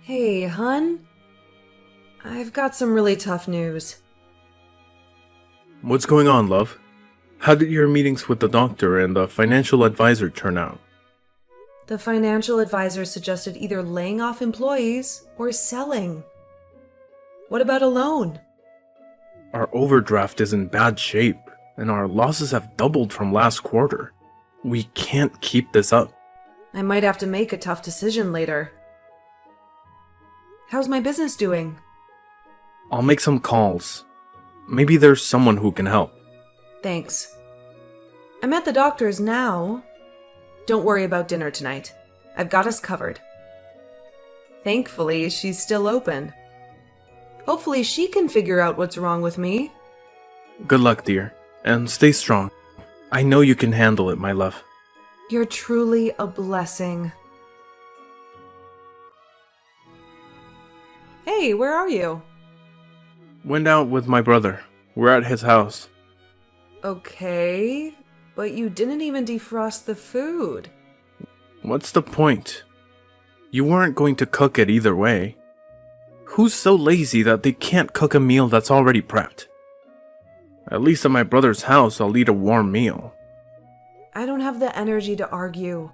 Hey, hun. I've got some really tough news. What's going on, love? How did your meetings with the doctor and the financial advisor turn out? The financial advisor suggested either laying off employees or selling. What about a loan? Our overdraft is in bad shape, and our losses have doubled from last quarter. We can't keep this up. I might have to make a tough decision later. How's my business doing? I'll make some calls. Maybe there's someone who can help. Thanks. I'm at the doctor's now. Don't worry about dinner tonight. I've got us covered. Thankfully, she's still open. Hopefully she can figure out what's wrong with me. Good luck, dear, and stay strong. I know you can handle it, my love. You're truly a blessing. Hey, where are you? Went out with my brother. We're at his house. Okay, but you didn't even defrost the food. What's the point? You weren't going to cook it either way. Who's so lazy that they can't cook a meal that's already prepped? At least at my brother's house, I'll eat a warm meal. I don't have the energy to argue.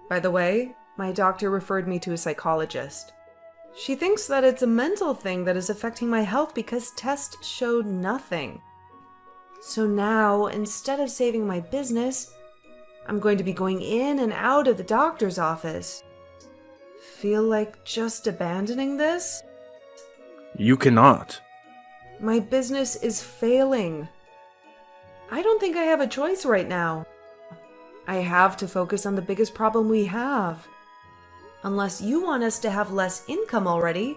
By the way, my doctor referred me to a psychologist. She thinks that it's a mental thing that is affecting my health because tests showed nothing. So now, instead of saving my business, I'm going to be going in and out of the doctor's office. Feel like just abandoning this? You cannot. My business is failing. I don't think I have a choice right now. I have to focus on the biggest problem we have. Unless you want us to have less income already,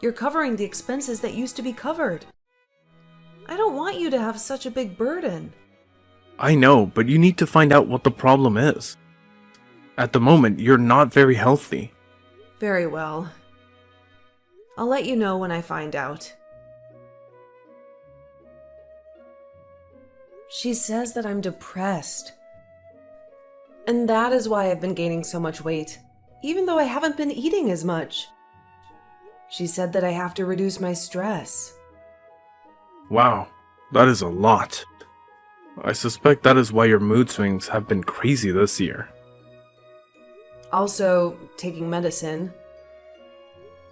you're covering the expenses that used to be covered. I don't want you to have such a big burden. I know, but you need to find out what the problem is. At the moment, you're not very healthy. Very well. I'll let you know when I find out. She says that I'm depressed. And that is why I've been gaining so much weight, even though I haven't been eating as much. She said that I have to reduce my stress. Wow, that is a lot. I suspect that is why your mood swings have been crazy this year. Also, taking medicine.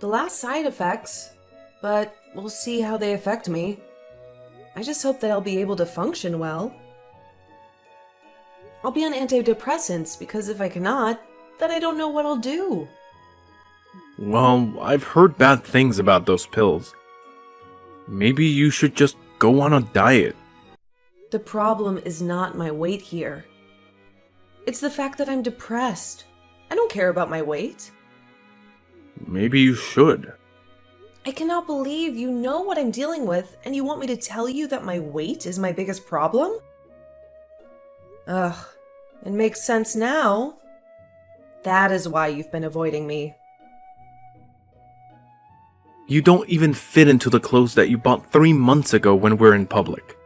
The last side effects, but we'll see how they affect me. I just hope that I'll be able to function well. I'll be on antidepressants because if I cannot, then I don't know what I'll do. Well, I've heard bad things about those pills. Maybe you should just go on a diet. The problem is not my weight here. It's the fact that I'm depressed. I don't care about my weight. Maybe you should. I cannot believe you know what I'm dealing with and you want me to tell you that my weight is my biggest problem? Ugh, it makes sense now. That is why you've been avoiding me. You don't even fit into the clothes that you bought 3 months ago when we're in public.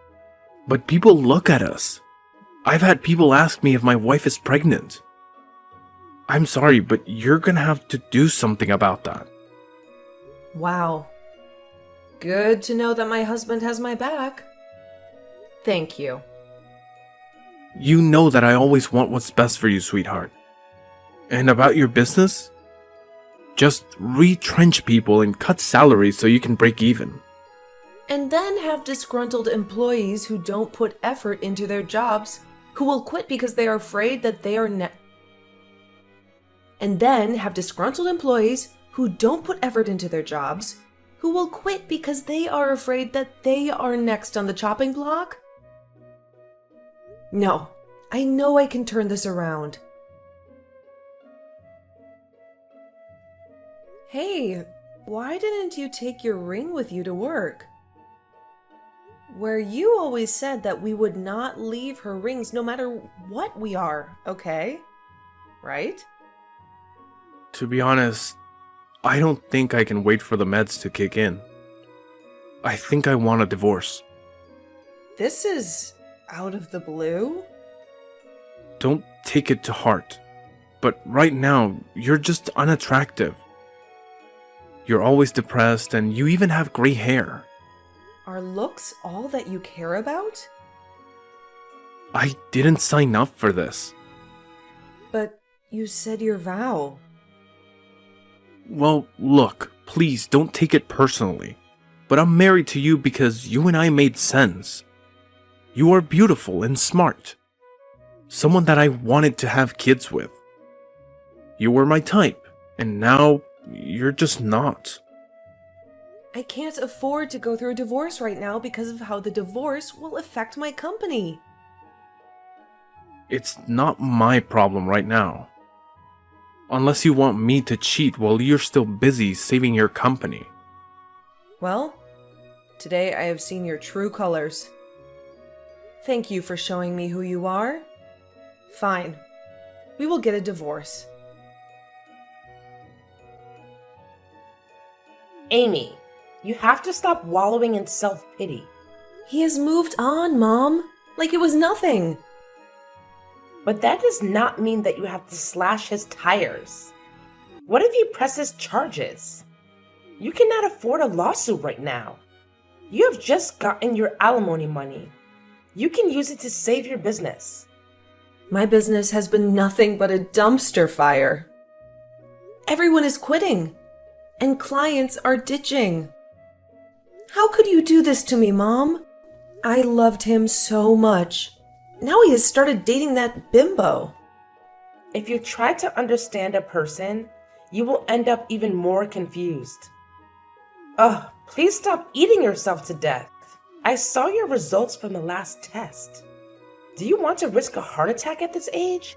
But people look at us. I've had people ask me if my wife is pregnant. I'm sorry, but you're gonna have to do something about that. Wow. Good to know that my husband has my back. Thank you. You know that I always want what's best for you, sweetheart. And about your business? Just retrench people and cut salaries so you can break even. And then have disgruntled employees who don't put effort into their jobs, who will quit because they are afraid that they are And then have disgruntled employees who don't put effort into their jobs, who will quit because they are afraid that they are next on the chopping block? No, I know I can turn this around. Hey, why didn't you take your ring with you to work? Where you always said that we would not leave her rings no matter what we are, okay? Right? To be honest, I don't think I can wait for the meds to kick in. I think I want a divorce. This is out of the blue? Don't take it to heart. But right now, you're just unattractive. You're always depressed and you even have gray hair. Are looks all that you care about? I didn't sign up for this. But you said your vow. Well, look, please don't take it personally. But I'm married to you because you and I made sense. You are beautiful and smart. Someone that I wanted to have kids with. You were my type, and now you're just not. I can't afford to go through a divorce right now because of how the divorce will affect my company. It's not my problem right now. Unless you want me to cheat while you're still busy saving your company. Well, today I have seen your true colors. Thank you for showing me who you are. Fine. We will get a divorce. Amy, you have to stop wallowing in self-pity. He has moved on, Mom. Like it was nothing. But that does not mean that you have to slash his tires. What if he presses charges? You cannot afford a lawsuit right now. You have just gotten your alimony money. You can use it to save your business. My business has been nothing but a dumpster fire. Everyone is quitting, and clients are ditching. How could you do this to me, Mom? I loved him so much. Now he has started dating that bimbo. If you try to understand a person, you will end up even more confused. Ugh, please stop eating yourself to death. I saw your results from the last test. Do you want to risk a heart attack at this age?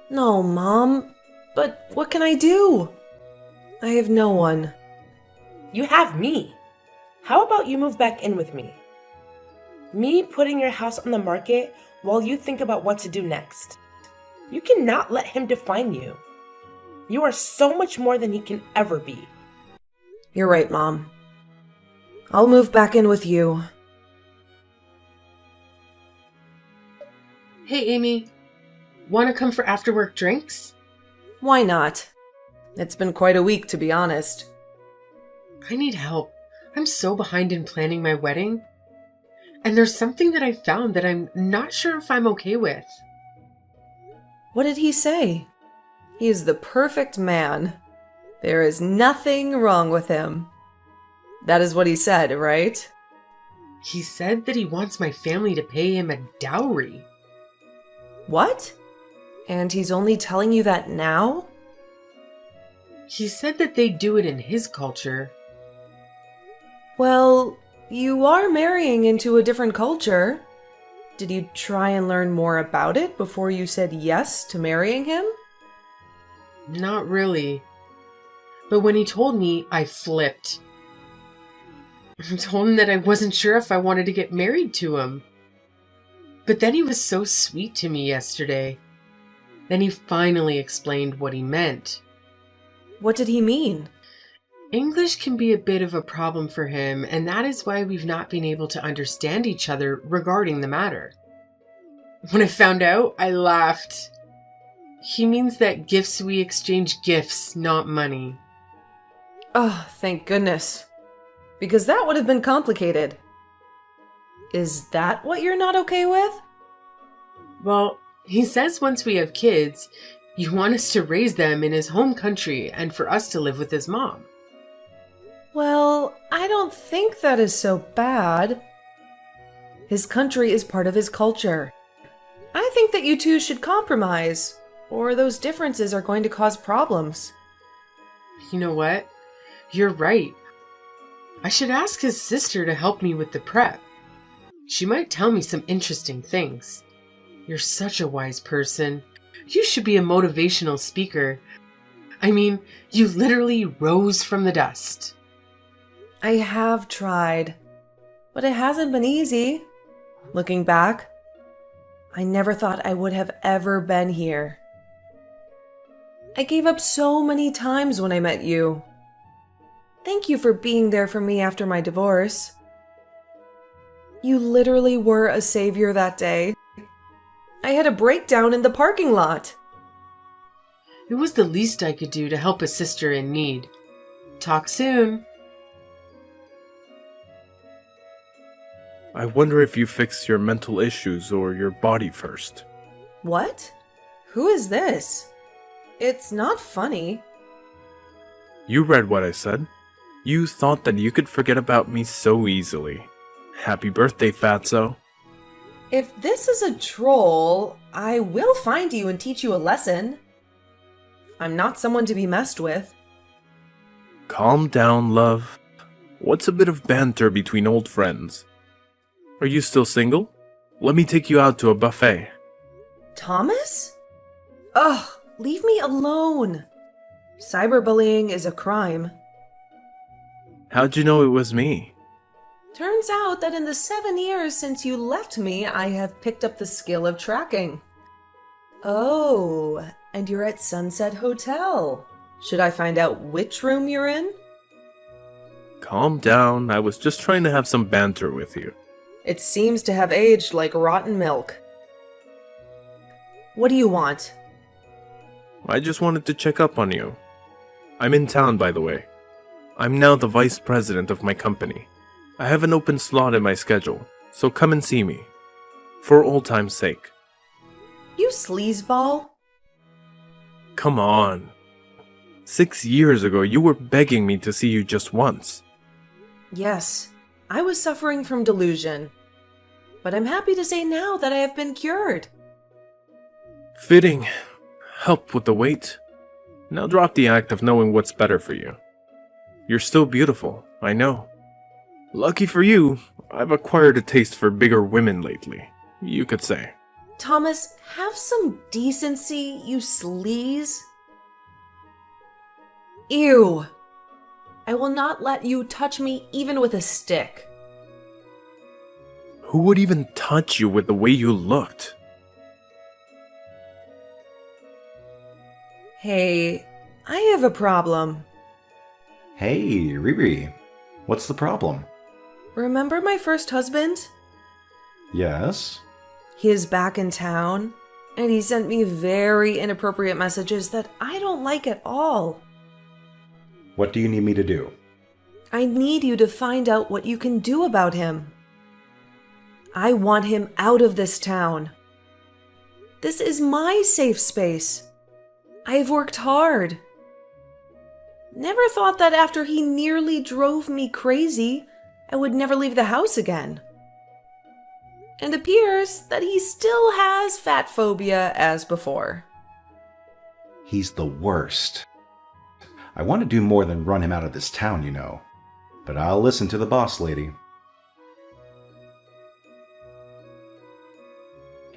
No, Mom. But what can I do? I have no one. You have me. How about you move back in with me? Me putting your house on the market while you think about what to do next. You cannot let him define you. You are so much more than he can ever be. You're right, Mom. I'll move back in with you. Hey, Amy. Want to come for after-work drinks? Why not? It's been quite a week, to be honest. I need help. I'm so behind in planning my wedding. And there's something that I found that I'm not sure if I'm okay with. What did he say? He is the perfect man. There is nothing wrong with him. That is what he said, right? He said that he wants my family to pay him a dowry. What? And he's only telling you that now? He said that they do it in his culture. Well, you are marrying into a different culture. Did you try and learn more about it before you said yes to marrying him? Not really. But when he told me, I flipped. I told him that I wasn't sure if I wanted to get married to him. But then he was so sweet to me yesterday. Then he finally explained what he meant. What did he mean? English can be a bit of a problem for him, and that is why we've not been able to understand each other regarding the matter. When I found out, I laughed. He means that we exchange gifts, not money. Oh, thank goodness. Because that would have been complicated. Is that what you're not okay with? Well, he says once we have kids, you want us to raise them in his home country and for us to live with his mom. Well, I don't think that is so bad. His country is part of his culture. I think that you two should compromise, or those differences are going to cause problems. You know what? You're right. I should ask his sister to help me with the prep. She might tell me some interesting things. You're such a wise person. You should be a motivational speaker. I mean, you literally rose from the dust. I have tried, but it hasn't been easy. Looking back, I never thought I would have ever been here. I gave up so many times when I met you. Thank you for being there for me after my divorce. You literally were a savior that day. I had a breakdown in the parking lot. It was the least I could do to help a sister in need. Talk soon. I wonder if you fix your mental issues or your body first. What? Who is this? It's not funny. You read what I said. You thought that you could forget about me so easily. Happy birthday, Fatso. If this is a troll, I will find you and teach you a lesson. I'm not someone to be messed with. Calm down, love. What's a bit of banter between old friends? Are you still single? Let me take you out to a buffet. Thomas? Ugh, leave me alone. Cyberbullying is a crime. How'd you know it was me? Turns out that in the 7 years since you left me, I have picked up the skill of tracking. Oh, and you're at Sunset Hotel. Should I find out which room you're in? Calm down, I was just trying to have some banter with you. It seems to have aged like rotten milk. What do you want? I just wanted to check up on you. I'm in town, by the way. I'm now the vice president of my company. I have an open slot in my schedule, so come and see me. For old time's sake. You sleazeball? Come on. 6 years ago, you were begging me to see you just once. Yes, I was suffering from delusion. But I'm happy to say now that I have been cured. Fitting. Help with the weight. Now drop the act of knowing what's better for you. You're still beautiful, I know. Lucky for you, I've acquired a taste for bigger women lately, you could say. Thomas, have some decency, you sleaze. Ew. I will not let you touch me even with a stick. Who would even touch you with the way you looked? Hey, I have a problem. Hey, Riri. What's the problem? Remember my first husband? Yes? He is back in town, and he sent me very inappropriate messages that I don't like at all. What do you need me to do? I need you to find out what you can do about him. I want him out of this town. This is my safe space. I've worked hard. Never thought that after he nearly drove me crazy, I would never leave the house again. And appears that he still has fat phobia as before. He's the worst. I want to do more than run him out of this town, you know. But I'll listen to the boss lady.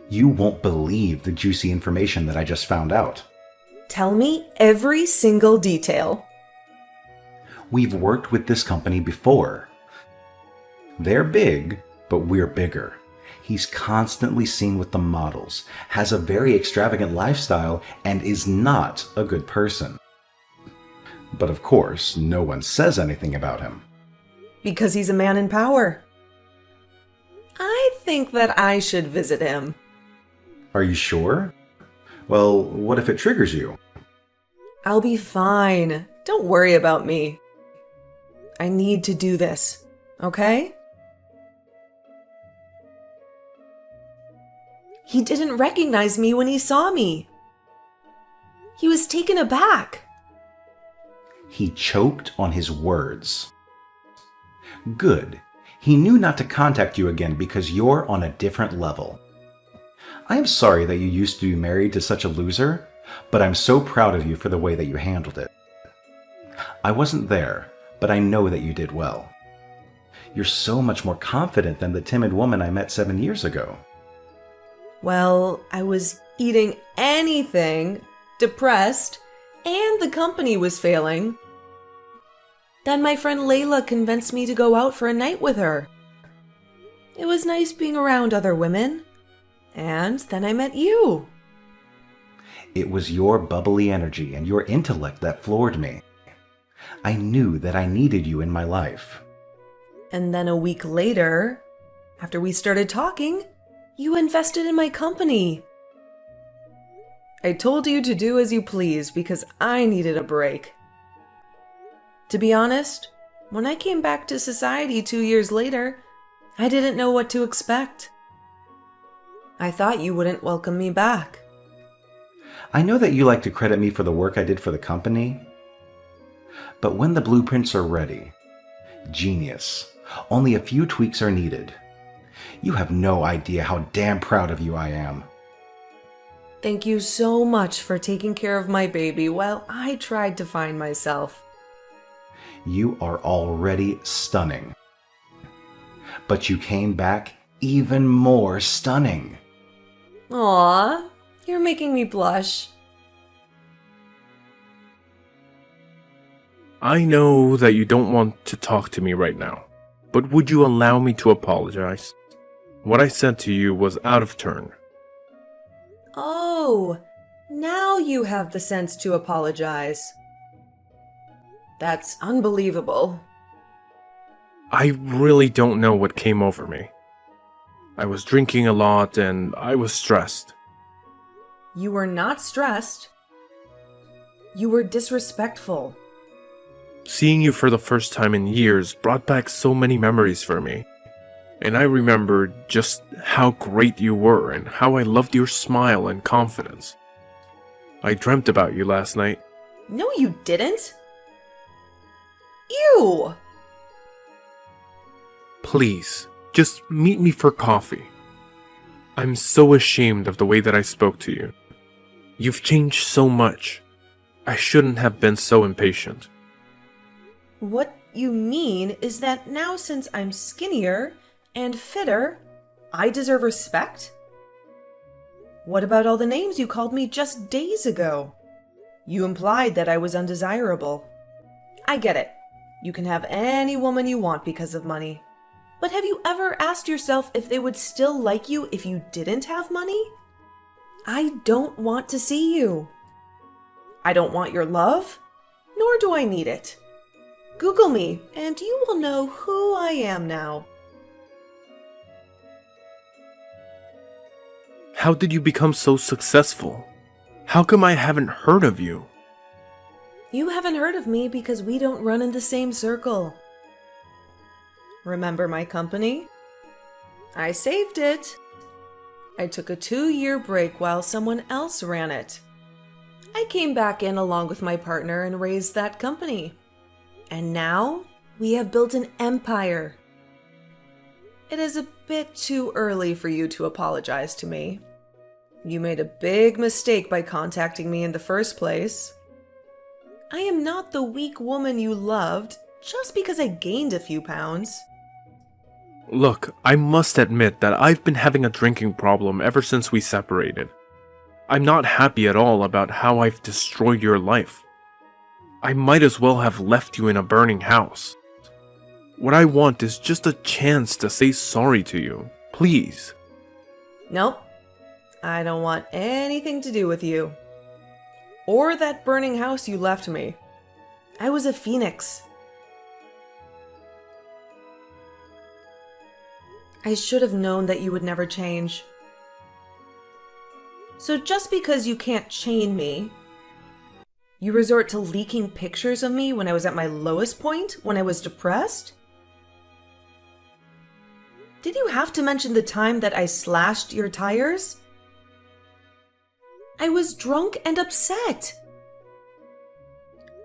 You won't believe the juicy information that I just found out. Tell me every single detail. We've worked with this company before. They're big, but we're bigger. He's constantly seen with the models, has a very extravagant lifestyle, and is not a good person. But of course, no one says anything about him. Because he's a man in power. I think that I should visit him. Are you sure? Well, what if it triggers you? I'll be fine. Don't worry about me. I need to do this, okay? He didn't recognize me when he saw me. He was taken aback. He choked on his words. Good. He knew not to contact you again because you're on a different level. I am sorry that you used to be married to such a loser, but I'm so proud of you for the way that you handled it. I wasn't there, but I know that you did well. You're so much more confident than the timid woman I met 7 years ago. Well, I was eating anything, depressed, and the company was failing. Then my friend Layla convinced me to go out for a night with her. It was nice being around other women. And then I met you. It was your bubbly energy and your intellect that floored me. I knew that I needed you in my life. And then a week later, after we started talking, you invested in my company. I told you to do as you please because I needed a break. To be honest, when I came back to society 2 years later, I didn't know what to expect. I thought you wouldn't welcome me back. I know that you like to credit me for the work I did for the company, but when the blueprints are ready, genius, only a few tweaks are needed. You have no idea how damn proud of you I am. Thank you so much for taking care of my baby while I tried to find myself. You are already stunning. But you came back even more stunning. Aww, you're making me blush. I know that you don't want to talk to me right now, but would you allow me to apologize? What I said to you was out of turn. Oh, now you have the sense to apologize. That's unbelievable. I really don't know what came over me. I was drinking a lot and I was stressed. You were not stressed. You were disrespectful. Seeing you for the first time in years brought back so many memories for me. And I remembered just how great you were and how I loved your smile and confidence. I dreamt about you last night. No, you didn't. Ew! Please, just meet me for coffee. I'm so ashamed of the way that I spoke to you. You've changed so much. I shouldn't have been so impatient. What you mean is that now since I'm skinnier and fitter, I deserve respect? What about all the names you called me just days ago? You implied that I was undesirable. I get it. You can have any woman you want because of money. But have you ever asked yourself if they would still like you if you didn't have money? I don't want to see you. I don't want your love, nor do I need it. Google me, and you will know who I am now. How did you become so successful? How come I haven't heard of you? You haven't heard of me because we don't run in the same circle. Remember my company? I saved it. I took a 2-year break while someone else ran it. I came back in along with my partner and raised that company. And now we have built an empire. It is a bit too early for you to apologize to me. You made a big mistake by contacting me in the first place. I am not the weak woman you loved just because I gained a few pounds. Look, I must admit that I've been having a drinking problem ever since we separated. I'm not happy at all about how I've destroyed your life. I might as well have left you in a burning house. What I want is just a chance to say sorry to you. Please. Nope. I don't want anything to do with you. Or that burning house you left me. I was a phoenix. I should have known that you would never change. So just because you can't chain me, you resort to leaking pictures of me when I was at my lowest point, when I was depressed? Did you have to mention the time that I slashed your tires? I was drunk and upset.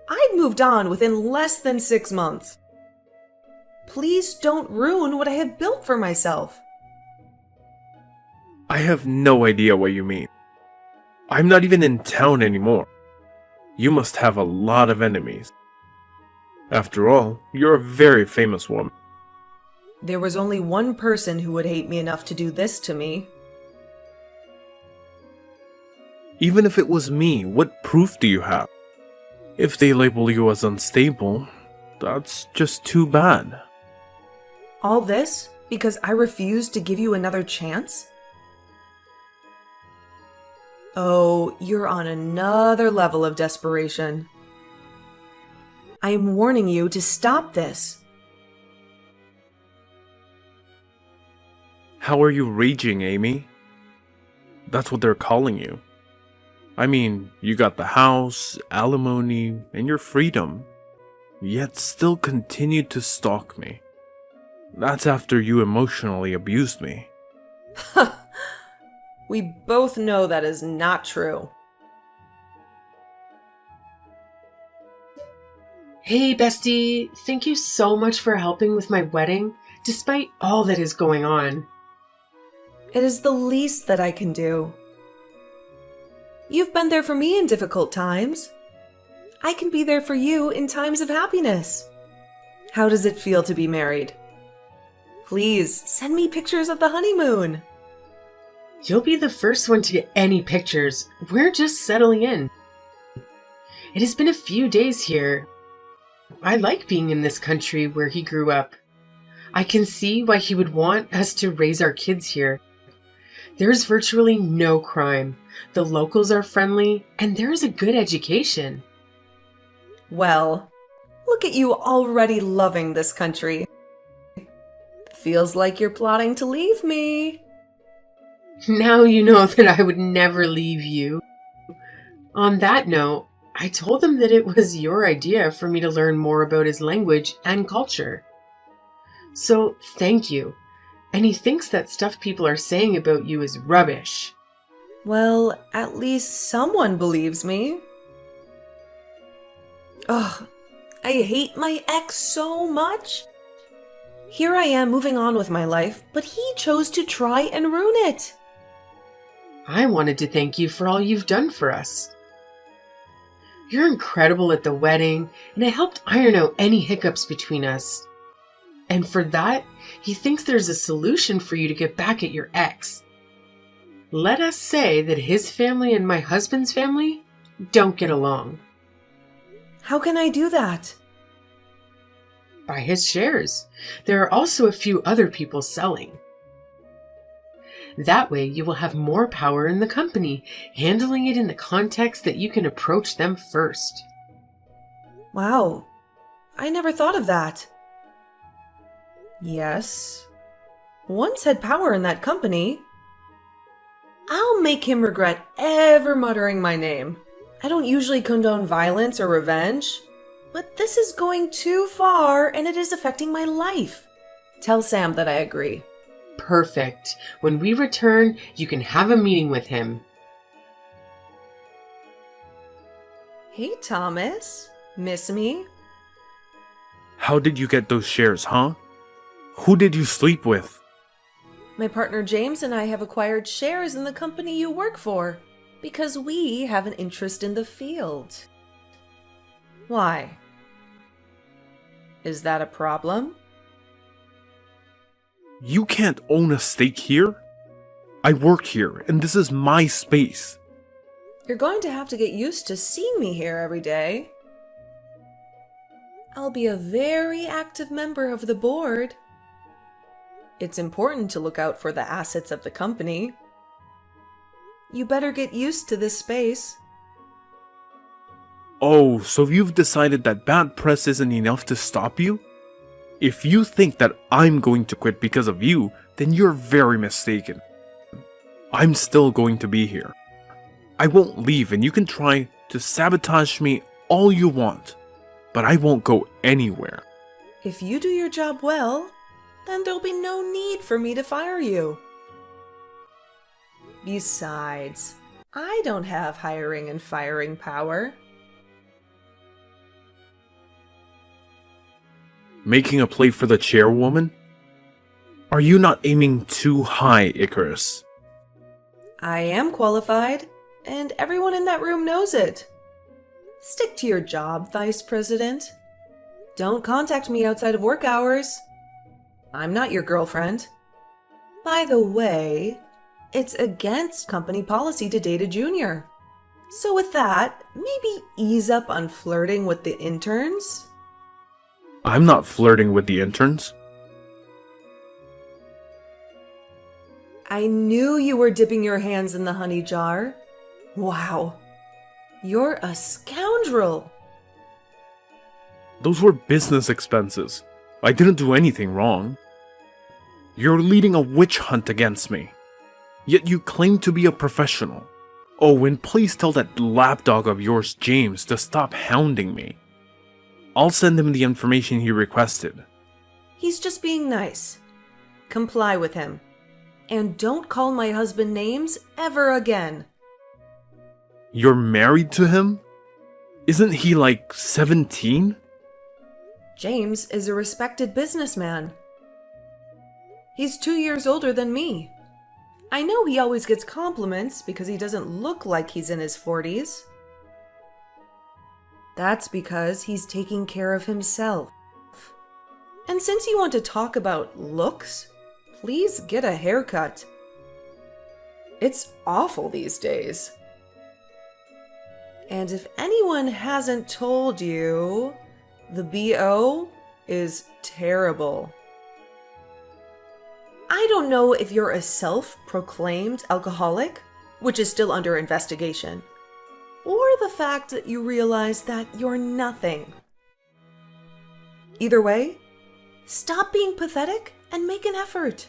I'd moved on within less than 6 months. Please don't ruin what I have built for myself. I have no idea what you mean. I'm not even in town anymore. You must have a lot of enemies. After all, you're a very famous woman. There was only one person who would hate me enough to do this to me. Even if it was me, what proof do you have? If they label you as unstable, that's just too bad. All this because I refused to give you another chance? Oh, you're on another level of desperation. I am warning you to stop this. How are you raging, Amy? That's what they're calling you. I mean, you got the house, alimony, and your freedom. yet still continued to stalk me. That's after you emotionally abused me. We both know that is not true. Hey, bestie. Thank you so much for helping with my wedding, despite all that is going on. It is the least that I can do. You've been there for me in difficult times. I can be there for you in times of happiness. How does it feel to be married? Please send me pictures of the honeymoon. You'll be the first one to get any pictures. We're just settling in. It has been a few days here. I like being in this country where he grew up. I can see why he would want us to raise our kids here. There's virtually no crime. The locals are friendly, and there is a good education. Well, look at you already loving this country. Feels like you're plotting to leave me. Now you know that I would never leave you. On that note, I told him that it was your idea for me to learn more about his language and culture. So, thank you. And he thinks that stuff people are saying about you is rubbish. Well, at least someone believes me. Ugh, I hate my ex so much. Here I am moving on with my life, but he chose to try and ruin it. I wanted to thank you for all you've done for us. You're incredible at the wedding, and it helped iron out any hiccups between us. And for that, he thinks there's a solution for you to get back at your ex. Let us say that his family and my husband's family don't get along. How can I do that? Buy his shares. There are also a few other people selling. That way you will have more power in the company, handling it in the context that you can approach them first. Wow, I never thought of that. Yes, once had power in that company. I'll make him regret ever muttering my name. I don't usually condone violence or revenge, but this is going too far and it is affecting my life. Tell Sam that I agree. Perfect. When we return, you can have a meeting with him. Hey, Thomas. Miss me? How did you get those shares, huh? Who did you sleep with? My partner James and I have acquired shares in the company you work for because we have an interest in the field. Why? Is that a problem? You can't own a stake here? I work here, and this is my space. You're going to have to get used to seeing me here every day. I'll be a very active member of the board. It's important to look out for the assets of the company. You better get used to this space. Oh, so you've decided that bad press isn't enough to stop you? If you think that I'm going to quit because of you, then you're very mistaken. I'm still going to be here. I won't leave, and you can try to sabotage me all you want, but I won't go anywhere. If you do your job well, then there'll be no need for me to fire you. Besides, I don't have hiring and firing power. Making a play for the chairwoman? Are you not aiming too high, Icarus? I am qualified, and everyone in that room knows it. Stick to your job, Vice President. Don't contact me outside of work hours. I'm not your girlfriend. By the way, it's against company policy to date a junior. So with that, maybe ease up on flirting with the interns? I'm not flirting with the interns. I knew you were dipping your hands in the honey jar. Wow. You're a scoundrel. Those were business expenses. I didn't do anything wrong. You're leading a witch hunt against me. Yet you claim to be a professional. Oh, and please tell that lapdog of yours, James, to stop hounding me. I'll send him the information he requested. He's just being nice. Comply with him. And don't call my husband names ever again. You're married to him? Isn't he like 17? James is a respected businessman. He's 2 years older than me. I know he always gets compliments because he doesn't look like he's in his 40s. That's because he's taking care of himself. And since you want to talk about looks, please get a haircut. It's awful these days. And if anyone hasn't told you, the BO is terrible. I don't know if you're a self-proclaimed alcoholic, which is still under investigation, or the fact that you realize that you're nothing. Either way, stop being pathetic and make an effort.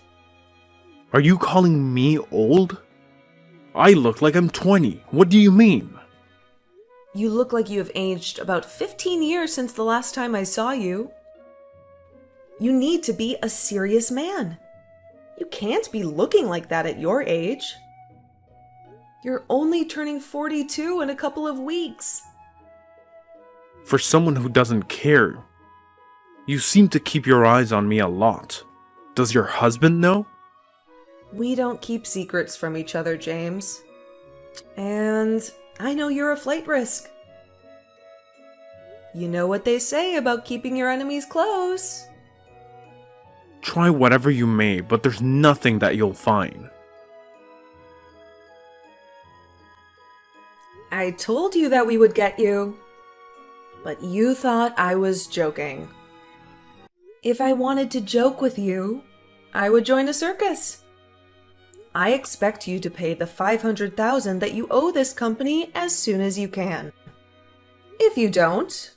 Are you calling me old? I look like I'm 20. What do you mean? You look like you have aged about 15 years since the last time I saw you. You need to be a serious man. You can't be looking like that at your age. You're only turning 42 in a couple of weeks. For someone who doesn't care, you seem to keep your eyes on me a lot. Does your husband know? We don't keep secrets from each other, James. And I know you're a flight risk. You know what they say about keeping your enemies close. Try whatever you may, but there's nothing that you'll find. I told you that we would get you. But you thought I was joking. If I wanted to joke with you, I would join a circus. I expect you to pay the $500,000 that you owe this company as soon as you can. If you don't,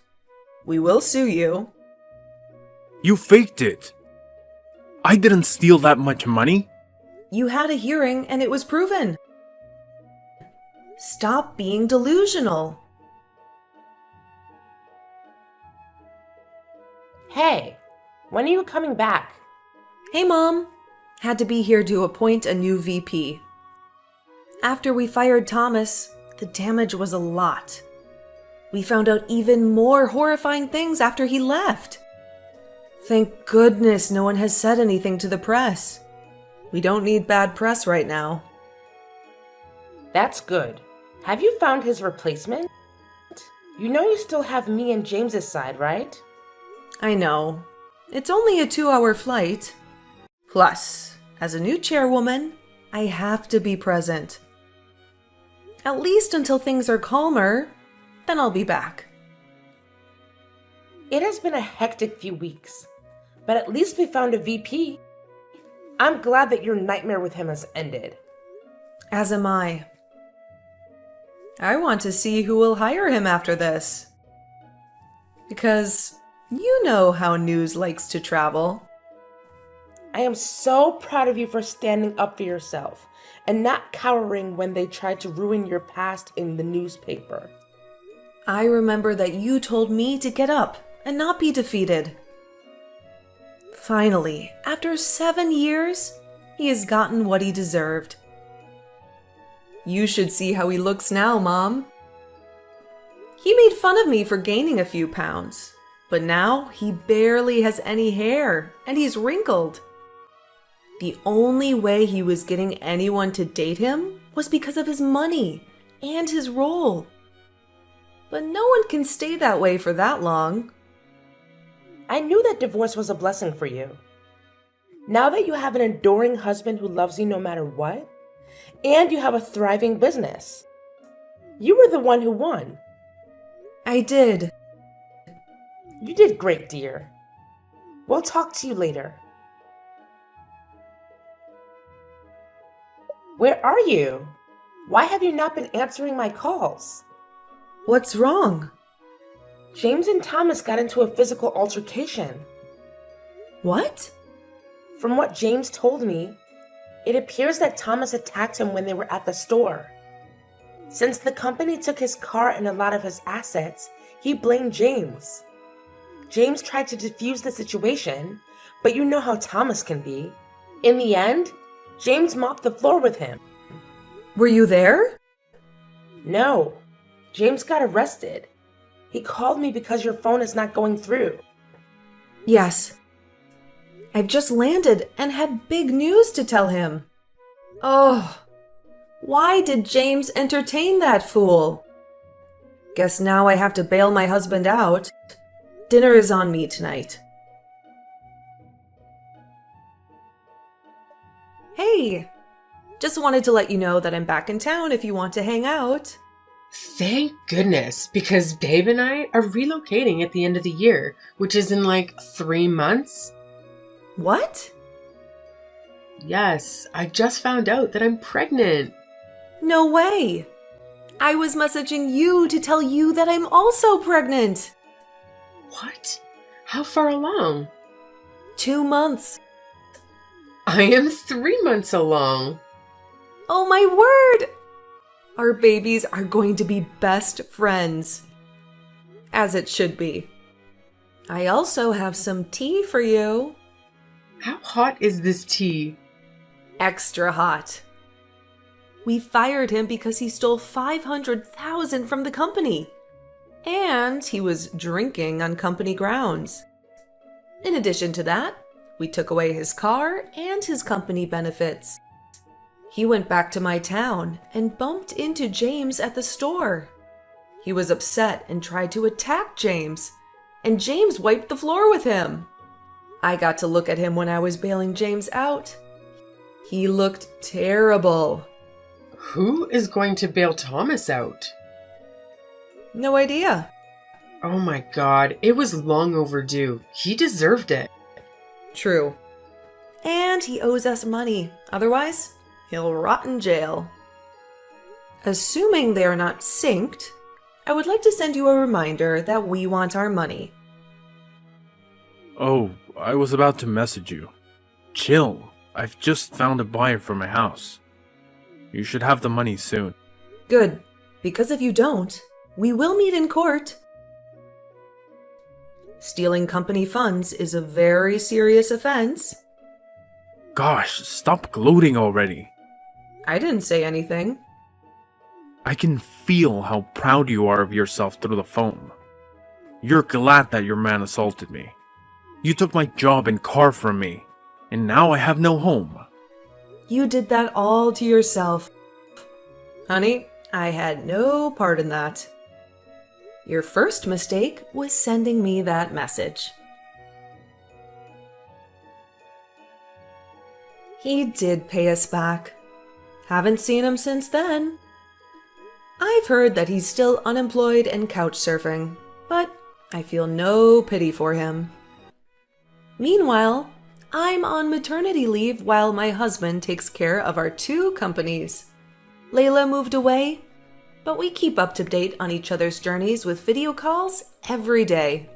we will sue you. You faked it. I didn't steal that much money. You had a hearing and it was proven. Stop being delusional. Hey, when are you coming back? Hey, Mom. Had to be here to appoint a new VP. After we fired Thomas, the damage was a lot. We found out even more horrifying things after he left. Thank goodness no one has said anything to the press. We don't need bad press right now. That's good. Have you found his replacement? You know you still have me and James's side, right? I know. It's only a 2-hour flight. Plus, as a new chairwoman, I have to be present. At least until things are calmer, then I'll be back. It has been a hectic few weeks, but at least we found a VP. I'm glad that your nightmare with him has ended. As am I. I want to see who will hire him after this. Because you know how news likes to travel. I am so proud of you for standing up for yourself and not cowering when they tried to ruin your past in the newspaper. I remember that you told me to get up and not be defeated. Finally, after 7 years, he has gotten what he deserved. You should see how he looks now, Mom. He made fun of me for gaining a few pounds, but now he barely has any hair and he's wrinkled. The only way he was getting anyone to date him was because of his money and his role. But no one can stay that way for that long. I knew that divorce was a blessing for you. Now that you have an adoring husband who loves you no matter what, and you have a thriving business, you were the one who won. I did. You did great, dear. We'll talk to you later. Where are you? Why have you not been answering my calls? What's wrong? James and Thomas got into a physical altercation. What? From what James told me, it appears that Thomas attacked him when they were at the store. Since the company took his car and a lot of his assets, he blamed James. James tried to defuse the situation, but you know how Thomas can be. In the end, James mopped the floor with him. Were you there? No, James got arrested. He called me because your phone is not going through. Yes. I've just landed and had big news to tell him. Oh, why did James entertain that fool? Guess now I have to bail my husband out. Dinner is on me tonight. Hey, just wanted to let you know that I'm back in town if you want to hang out. Thank goodness, because Babe and I are relocating at the end of the year, which is in like 3 months. What? Yes, I just found out that I'm pregnant. No way. I was messaging you to tell you that I'm also pregnant. What? How far along? 2 months. I am 3 months along. Oh my word! Our babies are going to be best friends. As it should be. I also have some tea for you. How hot is this tea? Extra hot. We fired him because he stole $500,000 from the company. And he was drinking on company grounds. In addition to that, we took away his car and his company benefits. He went back to my town and bumped into James at the store. He was upset and tried to attack James, and James wiped the floor with him. I got to look at him when I was bailing James out. He looked terrible. Who is going to bail Thomas out? No idea. Oh my god, it was long overdue. He deserved it. True. And he owes us money. Otherwise, he'll rot in jail. Assuming they are not synced, I would like to send you a reminder that we want our money. Oh, I was about to message you. Chill. I've just found a buyer for my house. You should have the money soon. Good, because if you don't, we will meet in court. Stealing company funds is a very serious offense. Gosh, stop gloating already. I didn't say anything. I can feel how proud you are of yourself through the phone. You're glad that your man assaulted me. You took my job and car from me, and now I have no home. You did that all to yourself. Honey, I had no part in that. Your first mistake was sending me that message. He did pay us back. Haven't seen him since then. I've heard that he's still unemployed and couch surfing, but I feel no pity for him. Meanwhile, I'm on maternity leave while my husband takes care of our 2 companies. Layla moved away, but we keep up to date on each other's journeys with video calls every day.